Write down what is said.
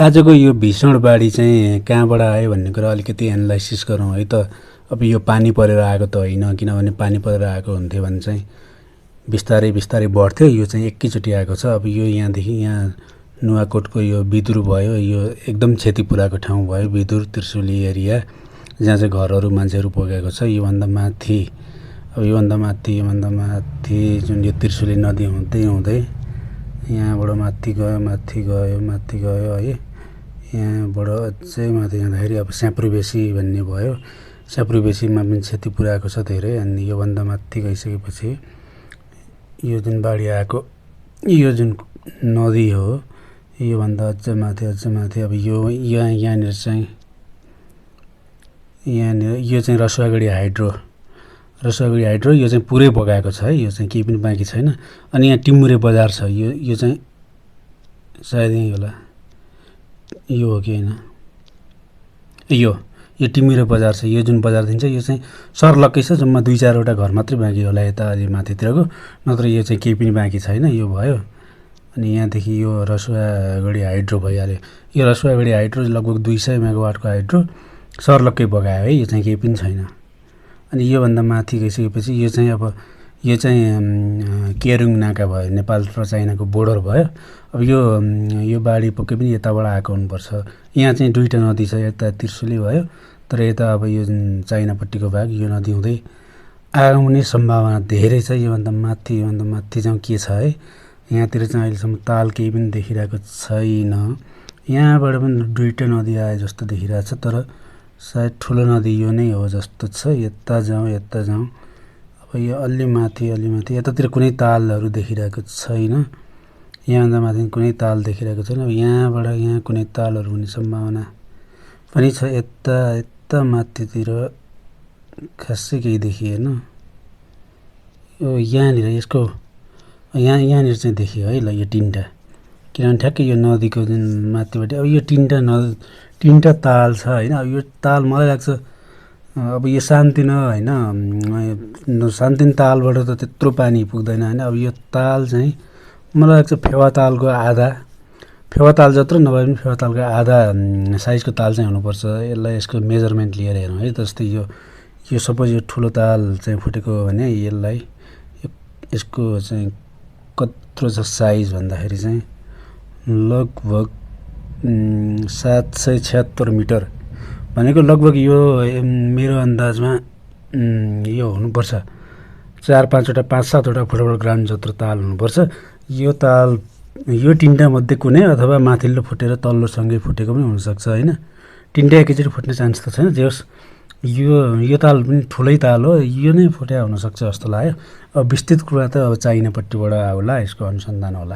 आजको यो भीषण बाढी चाहिँ कहाँबाट आयो भन्ने कुरा अलिकति एनालाइसिस गरौँ है त। अब यो पानी परेर आएको त होइन, किनभने पानी परेर आएको हुन्थ्यो भने चाहिँ बिस्तारै बिस्तारै बढ्थ्यो। यो चाहिँ एकैचोटि आएको छ। अब यो यहाँदेखि यहाँ नुवाकोटको यो बिदुर भयो, यो एकदम क्षति पुऱ्याएको ठाउँ भयो, बिदुर त्रिशुली एरिया, जहाँ चाहिँ घरहरू मान्छेहरू पुगेको छ। योभन्दा माथि, अब योभन्दा माथि जुन यो त्रिशुली नदी हुँदै हुँदै यहाँबाट माथि गयो है। यहाँबाट अझै माथि जाँदाखेरि अब स्याप्रुबेसी भन्ने भयो। स्याप्रुबेसीमा पनि क्षति पुऱ्याएको छ धेरै। अनि योभन्दा माथि गइसकेपछि यो जुन बाढी आएको यो जुन नदी हो, योभन्दा अझ माथि अब यहाँनिर चाहिँ यो चाहिँ रसुवागढी हाइड्रो यो चाहिँ पुरै बगाएको छ है। यो चाहिँ केही पनि बाँकी छैन। अनि यहाँ टिमुरे बजार छ। यो चाहिँ सायद यही होला, यो हो कि होइन, यो टिमुरे बजार छ। यो जुन बजार दिन्छ यो चाहिँ सर्लक्कै छ। जम्मा 2-4वटा घर मात्रै बाँकी होला यता अलि माथितिरको, नत्र यो चाहिँ केही पनि बाँकी छैन। यो भयो। अनि यहाँदेखि यो रसुवागढी हाइड्रो भइहाल्यो। यो रसुवागढी हाइड्रो लगभग 200 मेगावाटको हाइड्रो सर्लक्कै बगायो है। यो चाहिँ केही पनि छैन। अनि योभन्दा माथि गइसकेपछि यो चाहिँ केरुङ नाका भयो, नेपाल र चाइनाको बोर्डर भयो। अब यो बाढी पक्कै पनि यताबाट आएको हुनुपर्छ। यहाँ चाहिँ 2टा नदी छ, यता त्रिशुली भयो, तर यता अब यो जुन चाइनापट्टिको भाग यो नदी हुँदै आउने सम्भावना धेरै छ। योभन्दा माथि चाहिँ के छ है, यहाँतिर चाहिँ अहिलेसम्म ताल केही पनि देखिरहेको छैन। यहाँबाट पनि 2टा नदी आए जस्तो देखिरहेको छ, तर सायद ठुलो नदी यो नै हो जस्तो छ। यता जाउँ। अब यो अलि माथि यतातिर कुनै तालहरू देखिरहेको छैन। यहाँभन्दा माथि कुनै ताल देखिरहेको छैन। अब यहाँबाट यहाँ कुनै तालहरू हुने सम्भावना पनि छ। यता माथितिर खासै केही देखिएन। यो यहाँनिर यसको यहाँनिर चाहिँ देखियो है। ल यो 3टा, किनभने ठ्याक्कै यो नदीको जुन माथिबाट अब यो 3टा ताल छ होइन। अब यो ताल मलाई लाग्छ अब यो सान्तिन होइन, सान्तिन तालबाट त त्यत्रो पानी पुग्दैन होइन। अब यो ताल चाहिँ मलाई लाग्छ फेवा ताल जत्रो नभए पनि फेवा तालको आधा साइजको ताल चाहिँ हुनुपर्छ। यसलाई यसको मेजरमेन्ट लिएर हेरौँ है। जस्तै यो सपोज यो ठुलो ताल चाहिँ फुटेको हो भने यसको चाहिँ कत्रो छ साइज भन्दाखेरि चाहिँ लगभग 776 मिटर भनेको लगभग यो मेरो अन्दाजमा यो हुनुपर्छ 4-5वटा 5-7वटा फुटबल ग्राउन्ड जत्रो ताल हुनुपर्छ। यो 3टा मध्ये कुनै अथवा माथिल्लो फुटेर तल्लोसँगै फुटेको पनि हुनसक्छ होइन। 3टा एकैचोटि फुट्ने चान्स त छैन। जे होस् यो ताल पनि ठुलै ताल हो, यो नै फुट्या हुनसक्छ जस्तो लाग्यो। अब विस्तृत कुरा त अब चाइनापट्टिबाट होला, यसको अनुसन्धान होला।